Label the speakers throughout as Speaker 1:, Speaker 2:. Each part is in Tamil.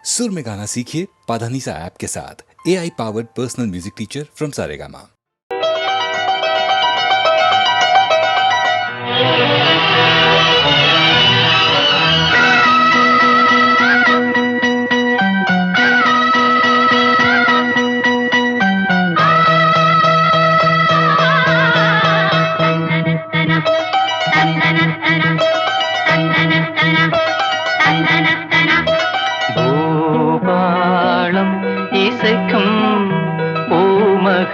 Speaker 1: सुर में गाना सीखिए पाधानीसा ऐप के साथ। AI powered personal music teacher from Saregama.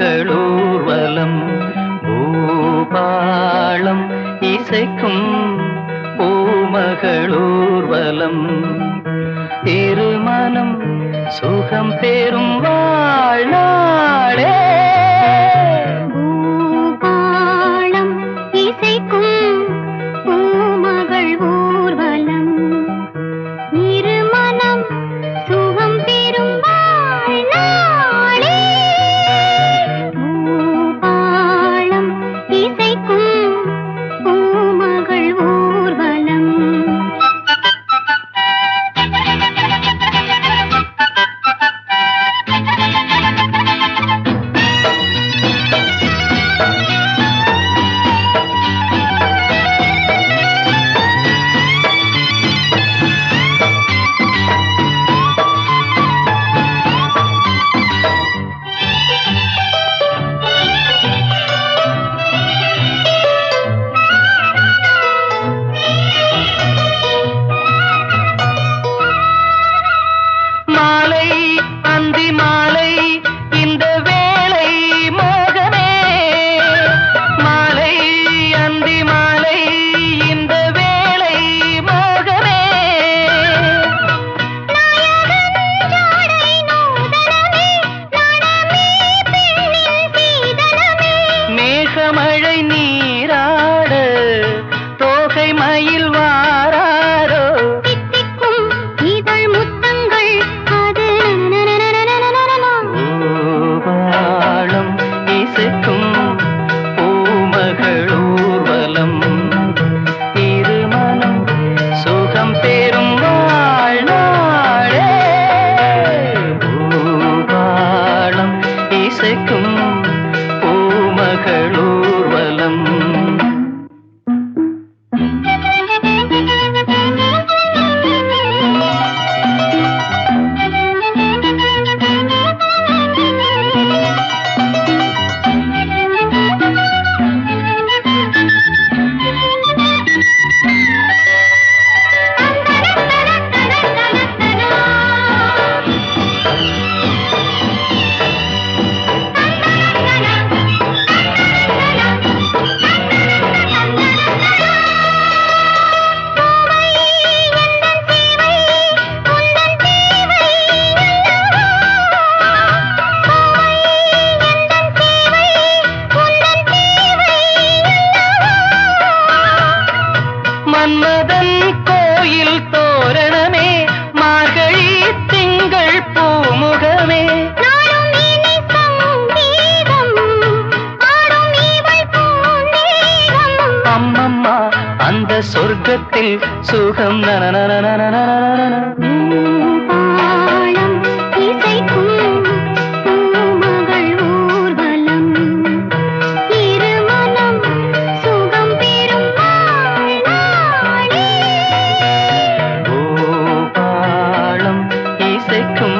Speaker 2: பூமகளூர்வலம் பூபாளம் இசைக்கும் பூமகளூர்வலம் திருமணம் சுகம் பெறும் வாழ்நாளே
Speaker 3: பூபாளம் இசைக்கும் பூமகள் ஊர்வலம் திருமணம் சுகம் பெறும் வாழ்நாளே பூபாளம் இசைக்கும் பூமகள் ஊர்வலம்
Speaker 2: மழை நீராட தோகை மயில் வாராரோ
Speaker 3: தித்திக்கும் இதழ் முத்தங்கள் அது
Speaker 2: பூபாளம் இசைக்கும் பூமகளூர்வலம் திருமணம் சுகம் பெறும் வாழ்நாளே பூபாளம் இசைக்கும் பூமகளூர்வலம் மன்மதன் கோயில் தோரணமே மார்கழி திங்கள் பூமுகமே அம்மம்மா அந்த சொர்க்கத்தில் சுகம்
Speaker 3: பூபாளம் இசைக்கும் பூமகள் ஊர்வலம் திருமணம் சுகம் பெறும் வாழ்நாளே
Speaker 2: பூபாளம் இசைக்கும்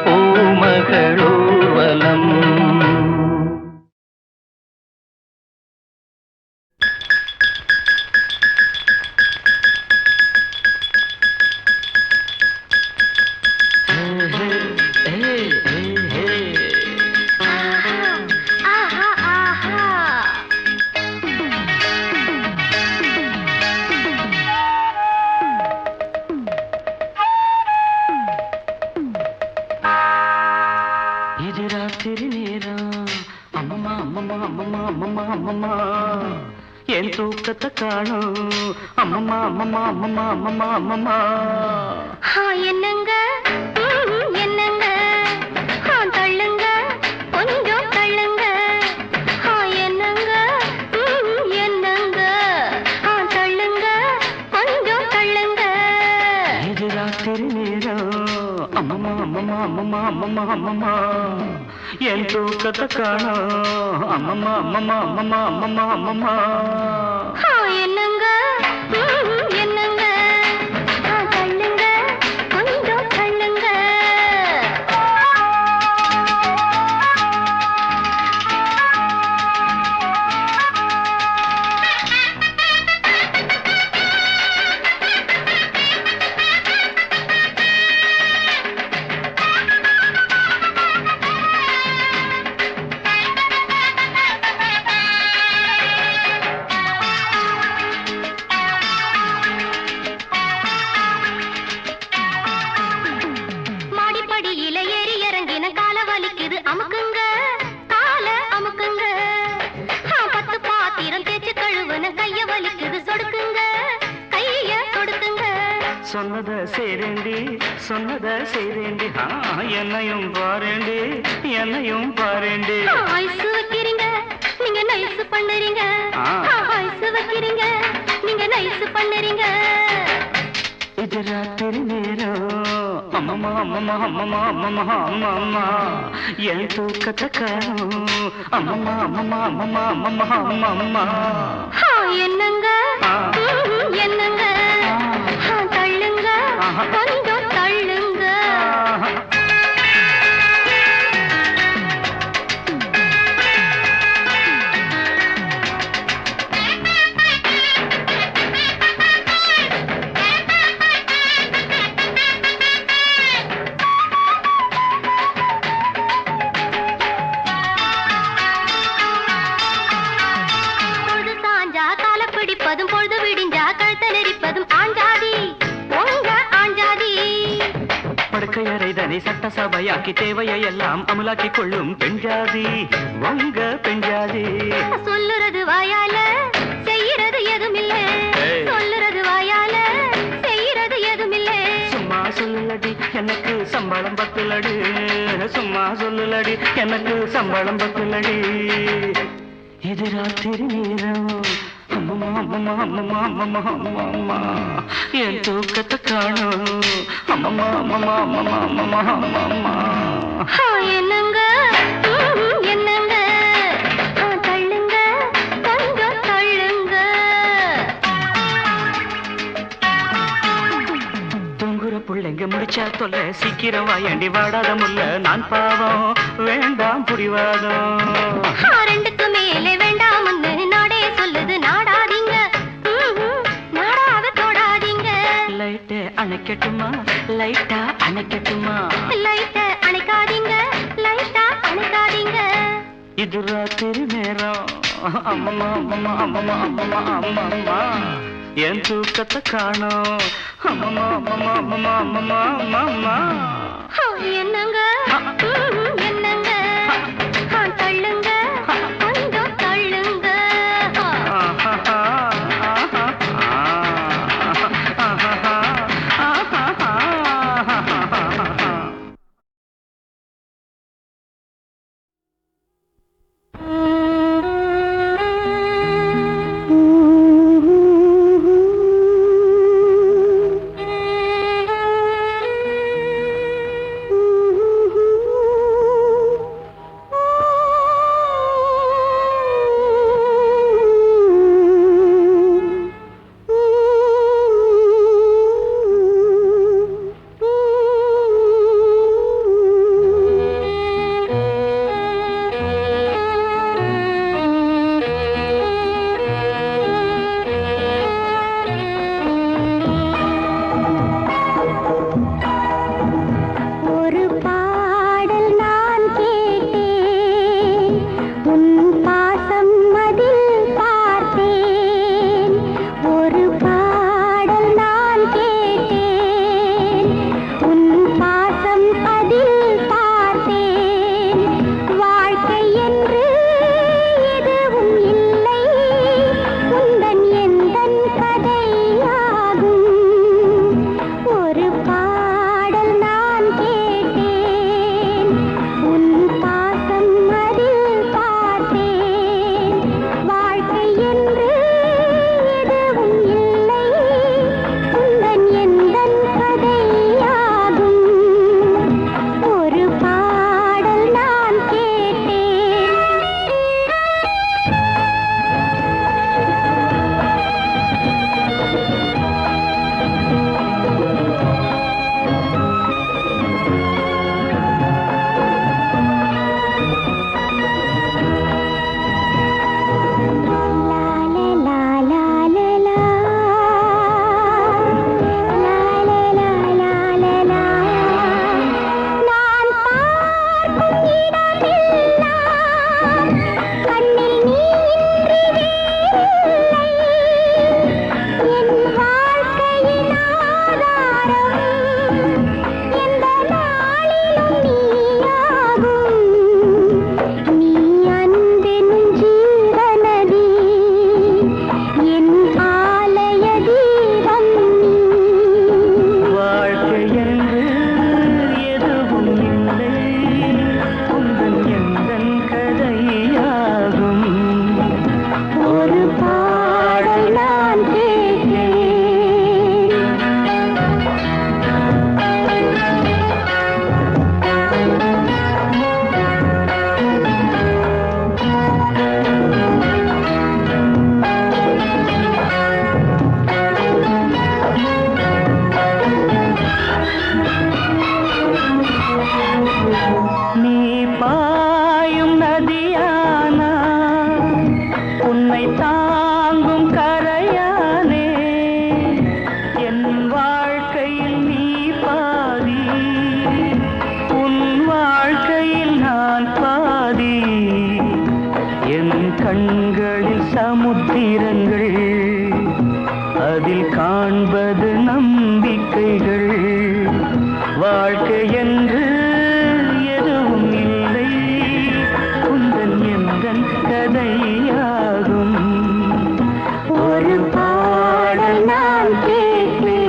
Speaker 2: பூமகளூர்வலம்
Speaker 3: ஆஹா ஆஹா
Speaker 2: இது ராத்திரி நேரம் அம்மம்மா அம்மம்மா அம்மம்மா அம்மம்மா அம்மம்மா என் தூக்கத்தை காணும் அம்மம்மா அம்மம்மா அம்மம்மா அம்மம்மா அம்மம்மா
Speaker 3: என்னங்க என்னங்க தள்ளுங்க கொஞ்சம் தள்ளுங்க என்னங்க என்னங்க தள்ளுங்க கொஞ்சம் தள்ளுங்க
Speaker 2: இது ராத்திரி நேரம் அம்மம்மா அம்மம்மா அம்மம்மா அம்மம்மா அம்மம்மா என் தூக்கத்தை காணோம் அம்மம்மா அம்மம்மா அம்மம்மா அம்மம்மா அம்மம்மா
Speaker 3: என்னங்க என்னங்க தள்ளுங்க கொஞ்சம் தள்ளுங்க மாடிப்படியில ஏறி இறங்கின கால வலிக்குது அமுக்குங்க கால அமுக்குங்க 10 பாத்திரம் தேய்ச்சு கழுவுன கைய வலிக்குது சொடுக்குங்க கைய சொடுக்குங்க
Speaker 2: சொன்னத செய்றேண்டி என்னையும் பாரேண்டி என்னையும் பாரேண்டி
Speaker 3: ஐஸ் வைக்கிறீங்க நீங்க நைஸ் பண்ணுறீங்க ஐஸ் வைக்கிறீங்க நீங்க நைஸ் பண்ணுறீங்க
Speaker 2: இது ராத்திரி நேரம் அம்மம்மா அம்மம்மா அம்மம்மா அம்மம்மா அம்மம்மா என் தூக்கத்தை காணோம் அம்மம்மா அம்மம்மா அம்மம்மா அம்மம்மா அம்மம்மா
Speaker 3: என்னங்க என்னங்க தள்ளுங்க கொஞ்சம் தள்ளுங்க பொழுது சாஞ்சா கால பிடிப்பதும் பொழுது விடிஞ்சா கழுத்த நெரிப்பதும் ஆஞ்சாதி உங்க ஆஞ்சாதி
Speaker 2: படுக்கை அறைதனை சட்டசபையாக்கி தேவையை எல்லாம் அமலாக்கி கொள்ளும் பெண்ஜாதி உங்க பெண்ஜாதி
Speaker 3: சொல்லுறது வாயால செய்யறது எதுமில்ல சொல்லுறது வாயால செய்யறது எதுமில்ல
Speaker 2: சும்மா சொல்லுலடி எனக்கு சம்பளம் பத்துலடி சும்மா சொல்லுலடி எனக்கு சம்பளம் பத்துலடி இது ராத்திரி நேரம் அம்மம்மா அம்மம்மா அம்மம்மா அம்மம்மா அம்மம்மா என் தூக்கத்தை காணோம் அம்மம்மா அம்மம்மா அம்மம்மா அம்மம்மா அம்மம்மா
Speaker 3: என்னங்க என்னங்க தள்ளுங்க கொஞ்சம் தள்ளுங்க
Speaker 2: தூங்குற புள்ளைங்க முடிச்சா தொல்ல சீக்கிரம் வாயண்டி வாடாத முல்ல நான் பாவம் வேண்டாம் புடிவாதம்
Speaker 3: ரெண்டுக்கு மேலே வேண்டாம்னு நாடே சொல்லுது நாடாதீங்க நாடாத தொடாதீங்க
Speaker 2: லைட்டை அணைக்கட்டுமா லைட்டா அணைக்கட்டுமா
Speaker 3: லைட்ட அணைக்காதீங்க லைட்டா அணைக்காதீங்க
Speaker 2: இது ராத்திரி நேரம் அம்மம்மா அம்மம்மா அம்மம்மா அம்மம்மா அம்மம்மா என் தூக்கத்தை காணோம் அம்மம்மா அம்மம்மா அம்மம்மா அம்மம்மா அம்மம்மா
Speaker 3: என்னங்க என்னங்க தள்ளுங்க கொஞ்சம் தள்ளுங்க
Speaker 2: கண்களில் சமுத்திரங்கள், அதில் காண்பது நம்பிக்கைகள். வாழ்க்கை என்று எதுவும் இல்லை, உந்தன் எந்தன் கதையாகும். ஒரு பாடல் நான் கேட்பேன்.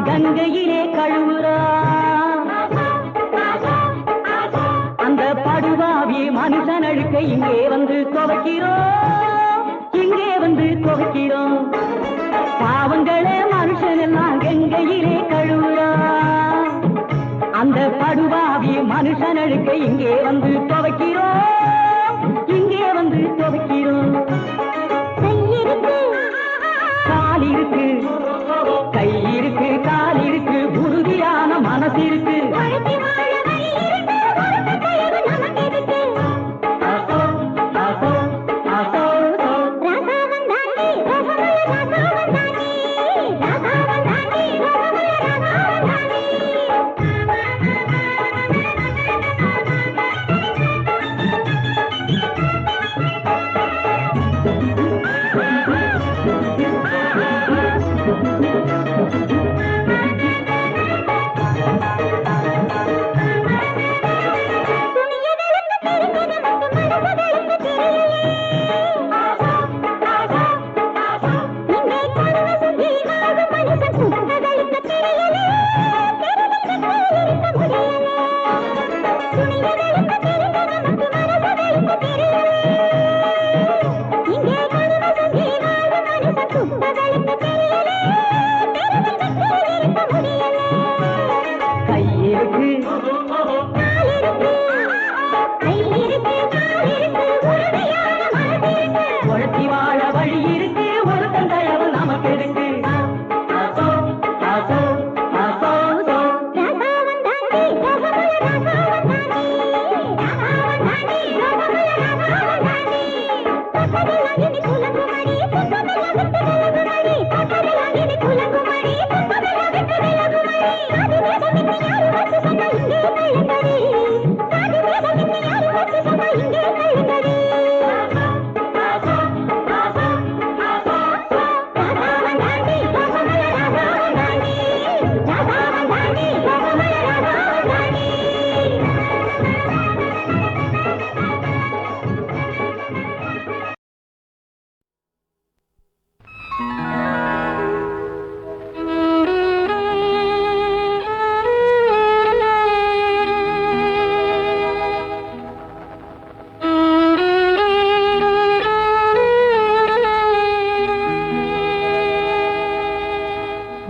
Speaker 4: கங்கையிலே கழுவுறா அந்த படுவாவி மனுஷன் அழுக்க இங்கே வந்து துவைக்கிறோம், இங்கே வந்து துவைக்கிறோம். பாவங்களே மனுஷன் எல்லாம் கங்கையிலே கழுவுறா அந்த படுவாவி மனுஷன் அழுக்க இங்கே வந்து துவைக்கிறோம், இங்கே வந்து துவைக்கிறோம். கால் இருக்கு, கை இருக்கு, கால் இருக்கு, உறுதியான மனசு இருக்கு.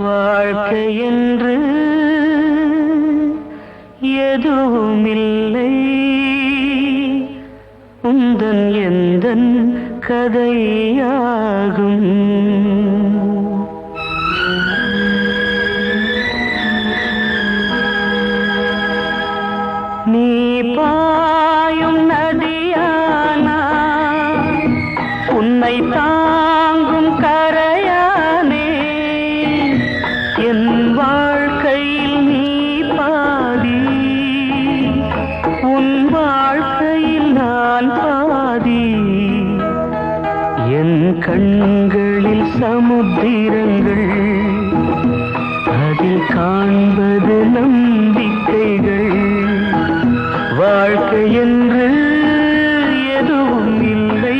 Speaker 2: வாழ்க்கை என்று எதுவுமில்லை, உந்தன் எந்தன் கதையாகும். நீ பாயும் நதியானா, உன்னை தாங்கும் கரையானே, என் வாழ்க்கையில் நீ பாதி, உன் வாழ்க்கையில் நான் பாதி. என் கண்களில் சமுத்திரங்கள், அதில் காண்பது நம்பிக்கைகள். வாழ்க்கை என்று எதுவும் இல்லை,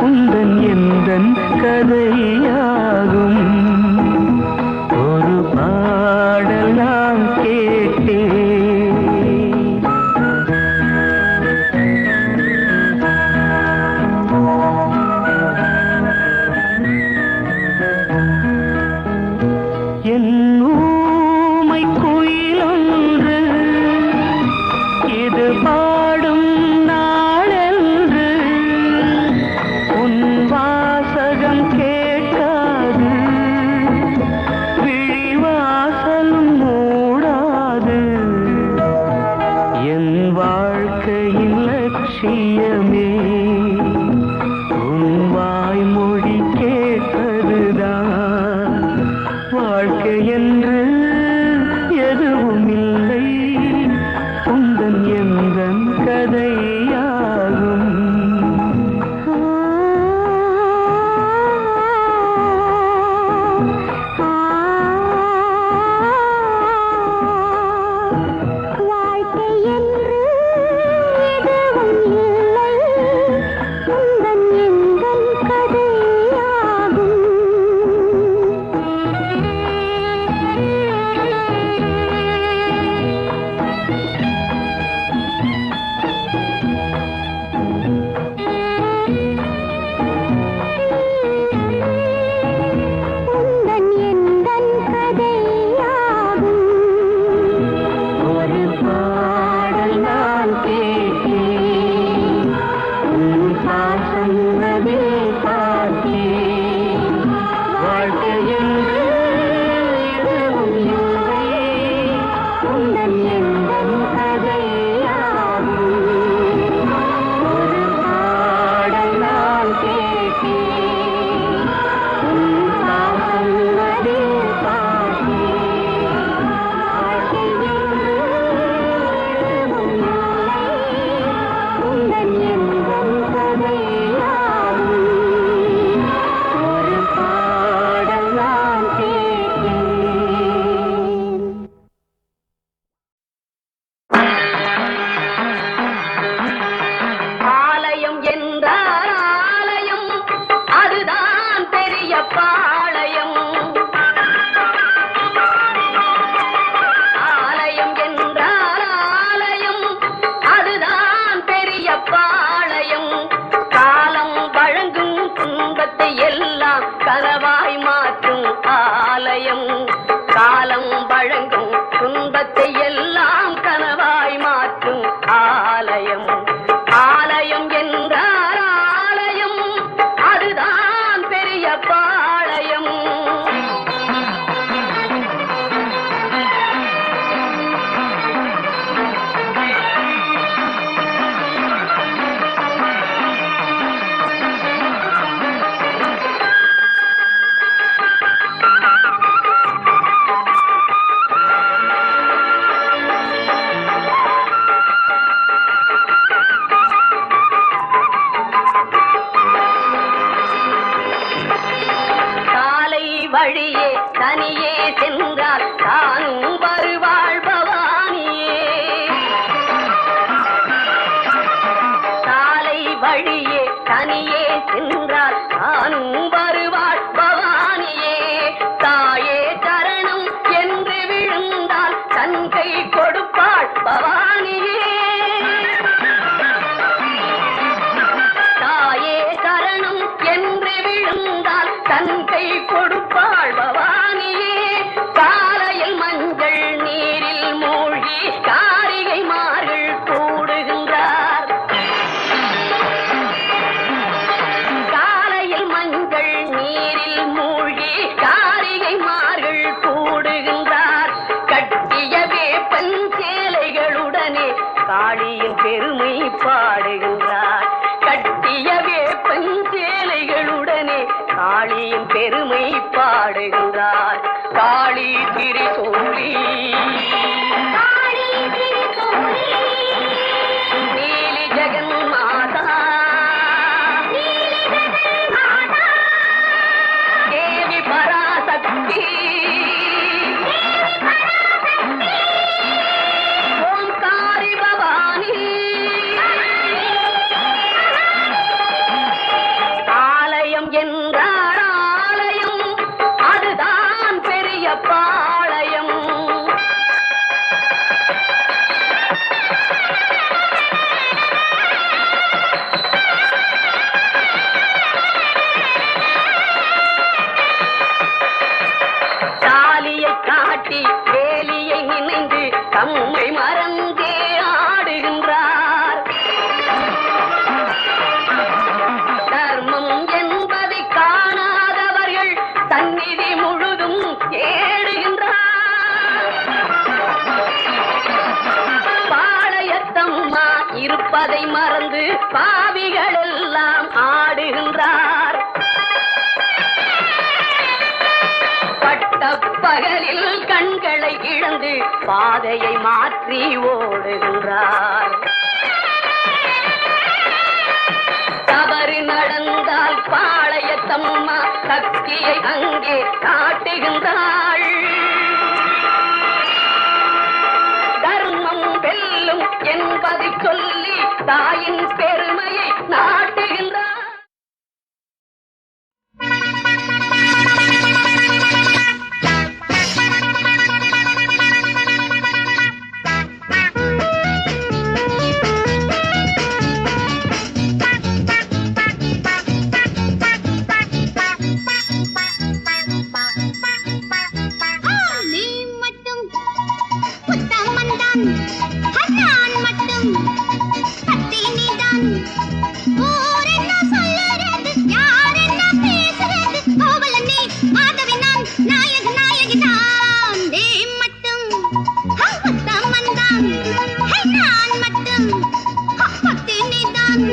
Speaker 2: உந்தன் எந்தன் கதையாகும். ஒரு பாடல் நான் கேட்டேன், என் ஊமை குயிலொன்று இது பாடும் நாளென்று, உன் வாசகம் கேட்காது, விழிவாசலும் மூடாது. என் வாழ்க்கையின் லட்சியமே உன் வாய்மொழி கேட்பதுதான். வாழ்க்கை என்று எதுவும் இல்லை, உந்தன் எந்தன் கதையாகும்.
Speaker 3: வாழ்க்கை என்று எதுவும் இல்லை, உந்தன் எந்தன் கதையாகும். உந்தன் எந்தன் கதையாகும்.
Speaker 2: ஒரு பாடல் நான் கேட்டேன், உன் பாசம் அதில் பார்த்தேன். வாழ்க்கை என்று எதுவும் இல்லை,
Speaker 3: உந்தன் எந்தன் கதையாகும்.
Speaker 2: ஒரு பாடல் நான் கேட்டேன், உன் பாசம் அதில் பார்த்தேன்.
Speaker 3: வாழ்க்கை என்று எதுவும் இல்லை, உந்தன் எந்தன் கதையாகும். ஒரு பாடல் நான் கேட்டேன்.
Speaker 5: ஆலயம் என்றால் ஆலயம், அதுதான் பெரிய பாளையம். ஆலயம் என்றால் ஆலயம், அதுதான் பெரிய பாளையம். காலம் வழங்கும் துன்பத்தை எல்லாம் கனவாய் மாற்றும் ஆலயம். காலம் வழங்கும் துன்பத்தை எல்லாம் கனவாய் மாற்றும் ஆலயம். ஆலயம் என்றால் ஆலயம், அதுதான் பெரிய பாளையம். சாலை வழியே தனியே சென்றால் தானும் வருவாள் பவானியே. சாலை வழியே தனியே சென்றால் தானும் வருவாள் பவானியே. தாயே சரணம் என்று விழுந்தால் தன் கை கொடுப்பாள் பவானியே. தாயே சரணம் என்று விழுந்தால் தன் கை கொடுப்பாள் பவானி. காளியின் பெருமை பாடுகின்றார். கட்டிய வேப்பஞ்சேலைகளுடனே காளியின் பெருமை பாடுகின்றார். காளி திரிசூலி நீலி ஜெகன் மாதா தேவி பராசக்தி ஓம்காரி பவானி ஆலயம் என்றார் ஆலயம் அதுதான் பெரிய பாளையம். தாலியை காட்டி வேலியை நினைந்து தம்மை மறந்தே ஆடுகின்றார். தர்மம் என்பதை காணாதவர்கள் சந்நிதி முழுதும் தேடுகின்றார். பாளையத்தம்மா இருப்பதை மறந்து பாவிகள் எல்லாம் ஆடுகின்றார். பட்டப்பகலில் கண்களை இழந்து பாதையை மாற்றி ஓடுகின்றார். தவறு நடந்தால் பாளையத்தம்மா சக்தியை அங்கே காட்டுகின்றாள். தர்மம் வெல்லும் என்பதை சொல்லி தாயின் பெருமையை நாட்டுகின்றார்.
Speaker 3: நீ மட்டும் புத்தமந்தான் நான் மட்டும் பத்தினிதான். ஊர் என்ன சொல்லுறது யார் என்ன பேசுறது கோவலனே மாதவி நான் நாயக நாயகிதான். நீ மட்டும் புத்தமந்தான் நான் மட்டும் பத்தினிதான்.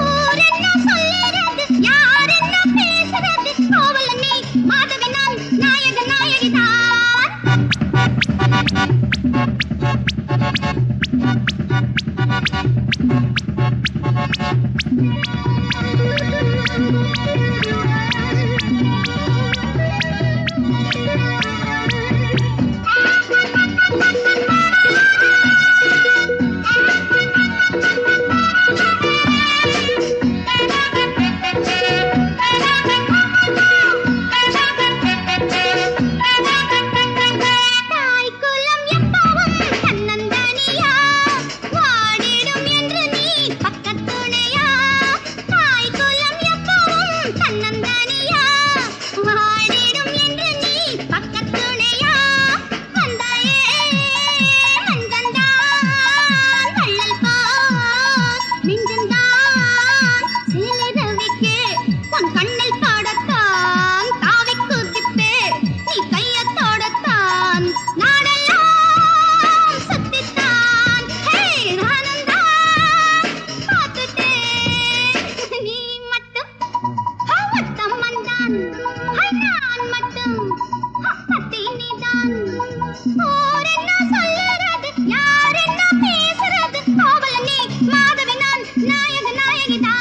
Speaker 3: ஊர் என்ன சொல்லுறது யார் என்ன பேசுறது கோவலனே மாதவி நான் நாயக நாயகிதான். தாய்க்குலம் எப்பவும் தன்னந்தனியா வாடிடும் என்று நீ பக்கத்துணையா. தாய்க்குலம் எப்பவும் தன்னந்தனியா வாடிடும் என்று நீ பக்கத்துணையா. வந்தாயே மஞ்சந்தான் வள்ளல் போல் மிஞ்சந்தான் சேலை ரவிக்கு உன் கண்ணில் பாடத்தான் தாவி குதிப்பே நீ கையத்தோடத்தான் நாடெல்லாம் சுத்தித்தான். ஹே நானந்தான் பார்த்துட்டேன். நீ மட்டும் வந்தம்தான் நான் மட்டும் பத்தினிதான். ஊர் என்ன சொல்லுறது யார் என்ன பேசுறது கோவலனே மாதவி நான் நாயக நாயகிதான்.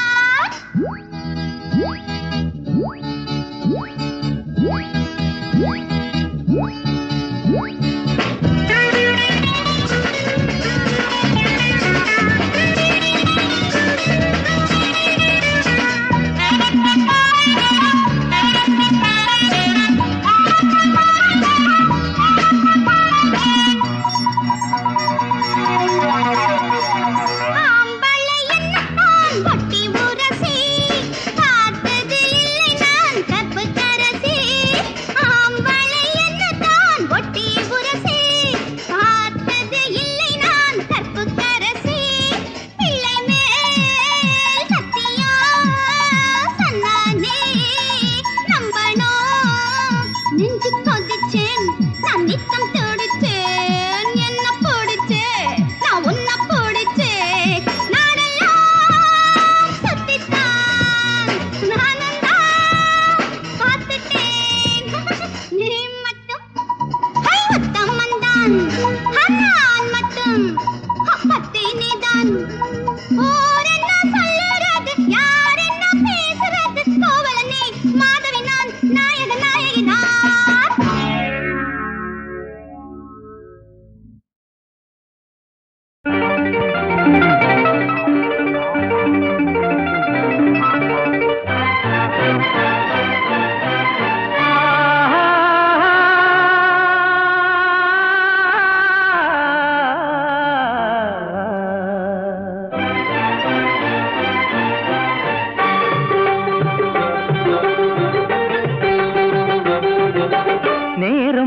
Speaker 3: ஆம்பளை என்னத்தான் பொட்டி உரசி பார்த்தது இல்லை நான் கற்புக்கரசி. ஆம்பளை என்னத்தான்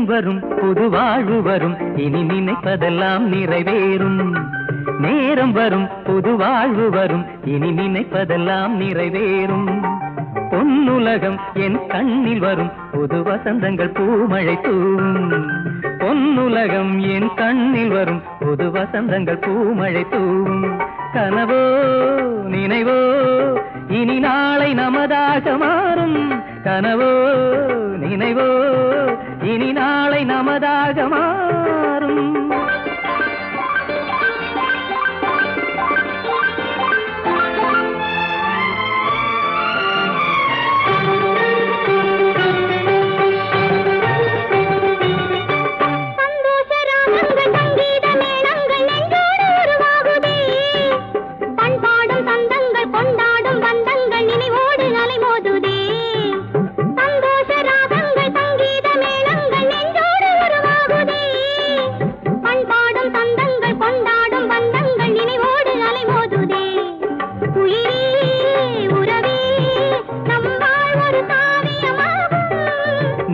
Speaker 4: நேரம் வரும் புது வாழ்வு வரும் இனி நினைப்பதெல்லாம் நிறைவேறும் நேரம் வரும் புது வாழ்வு வரும் இனி நினைப்பதெல்லாம் நிறைவேறும் பொன்னுலகம் என் கண்ணில் வரும் புது வசந்தங்கள் பூமழை தூவும் பொன்னுலகம் என் கண்ணில் வரும் புது வசந்தங்கள் பூமழை தூவும் கனவோ நினைவோ இனி நாளை நமதாக மாறும் கனவோ நினைவோ இனி நாளை நமதாக மாறும்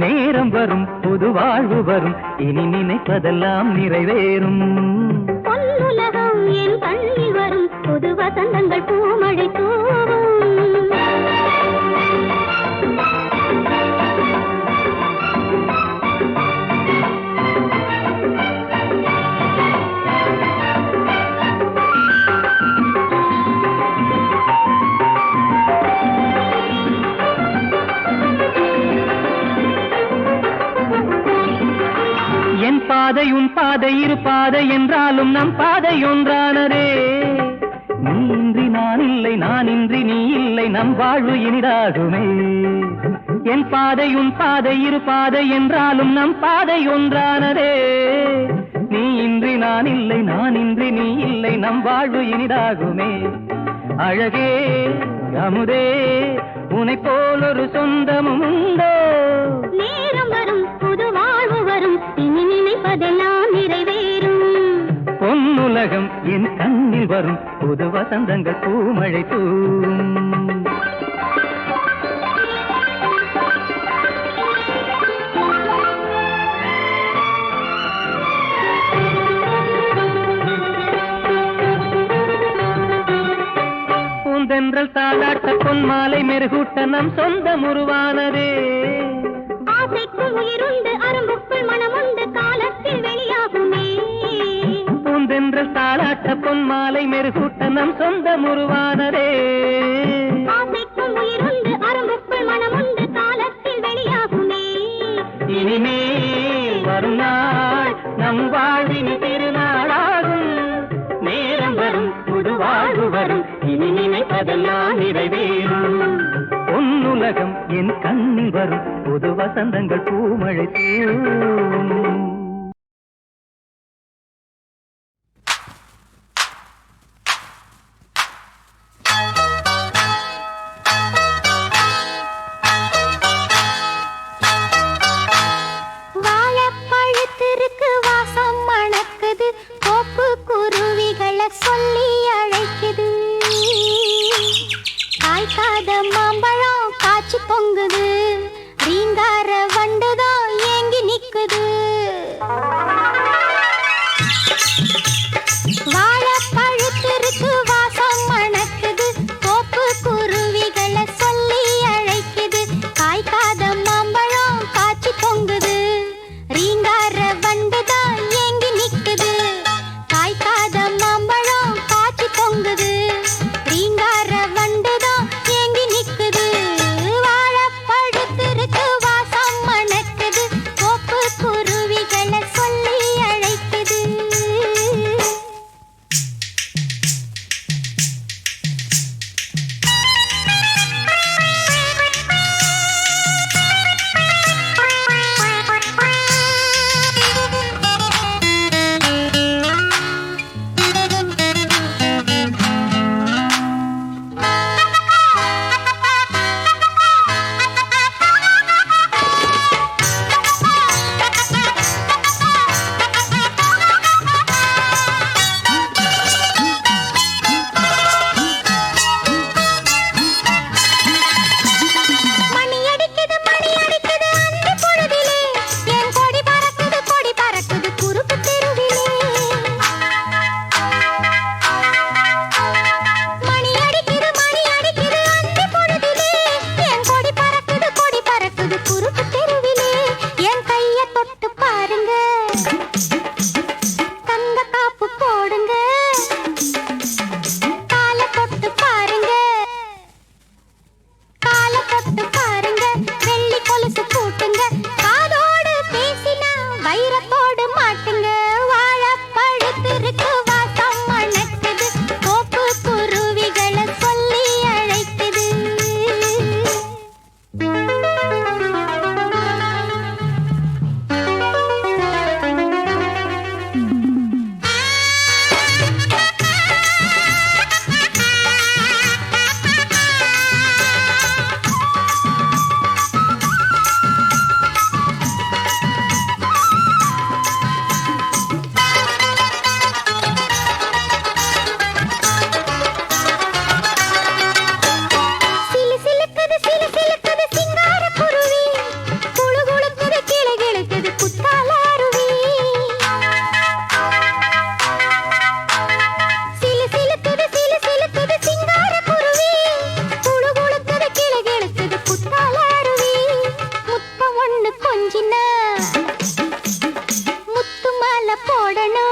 Speaker 4: நேரம் வரும் புது வாழ்வு வரும் இனி நினைப்பதெல்லாம் நிறைவேறும்
Speaker 3: பொன்னுலகம் என் கண்ணில் வரும் புது வசந்தங்கள் பூமழை தூவும்
Speaker 4: பாதை உன் பாதை இரு பாதை என்றாலும் நம் பாதை ஒன்றானதே நீ இன்றி நான் இல்லை நான் இன்றி நீ இல்லை நம் வாழ்வு இனிதாகுமே என் பாதை உன் பாதை இரு பாதை என்றாலும் நம் பாதை ஒன்றானதே நீ இன்றி நான் இல்லை நான் இன்றி நீ இல்லை நம் வாழ்வு இனிதாகுமே அழகே அமுதே உனை போல் ஒரு சொந்தமும் உண்டோ
Speaker 3: நேரம் வரும் புது வாழ்வு வரும் இனி நினைப்பதெல்லாம் நிறைவேறும்
Speaker 4: பொன்னுலகம் என் கண்ணில் வரும் புது வசந்தங்கள் பூமழை தூவும் பூந்தென்றல் தாளாட்ட பொன்மாலை மெருகூட்ட நம் சொந்தம் உருவானதே
Speaker 3: ஆசைக்குள் உயிருண்டு அரும்புக்குள் மனமுண்டு காலத்தில் வெளியாகுமே
Speaker 4: பூந்தென்றல் தாளாட்ட பொன்மாலை மெருகூட்ட நம் சொந்தம் உருவானதே
Speaker 3: ஆசைக்குள் உயிருண்டு அரும்புக்குள் மனமுண்டு காலத்தில் வெளியாகுமே
Speaker 4: இனிமேல் வரும் நாள் நம் வாழ்வின் திருநாளாகும் நேரம் வரும் புது வாழ்வு வரும் இனி நினைப்பதெல்லாம் நிறைவேறும் பொன்னுலகம் என் கண்ணில் வரும் புது வசந்தங்கள் பூமழை தூவும்
Speaker 3: வாழைப்பழுத்திருக்கு வாசம் மணக்குது கோப்பு குருவிகளை சொல்லி அழைக்குது காய்க்காத மாம்பழம் காய்ச்சி பொங்குது ரீங்கார வண்டுதான் ஏங்கி நிக்குது கொஞ்சினா முத்து மாலை போடணும்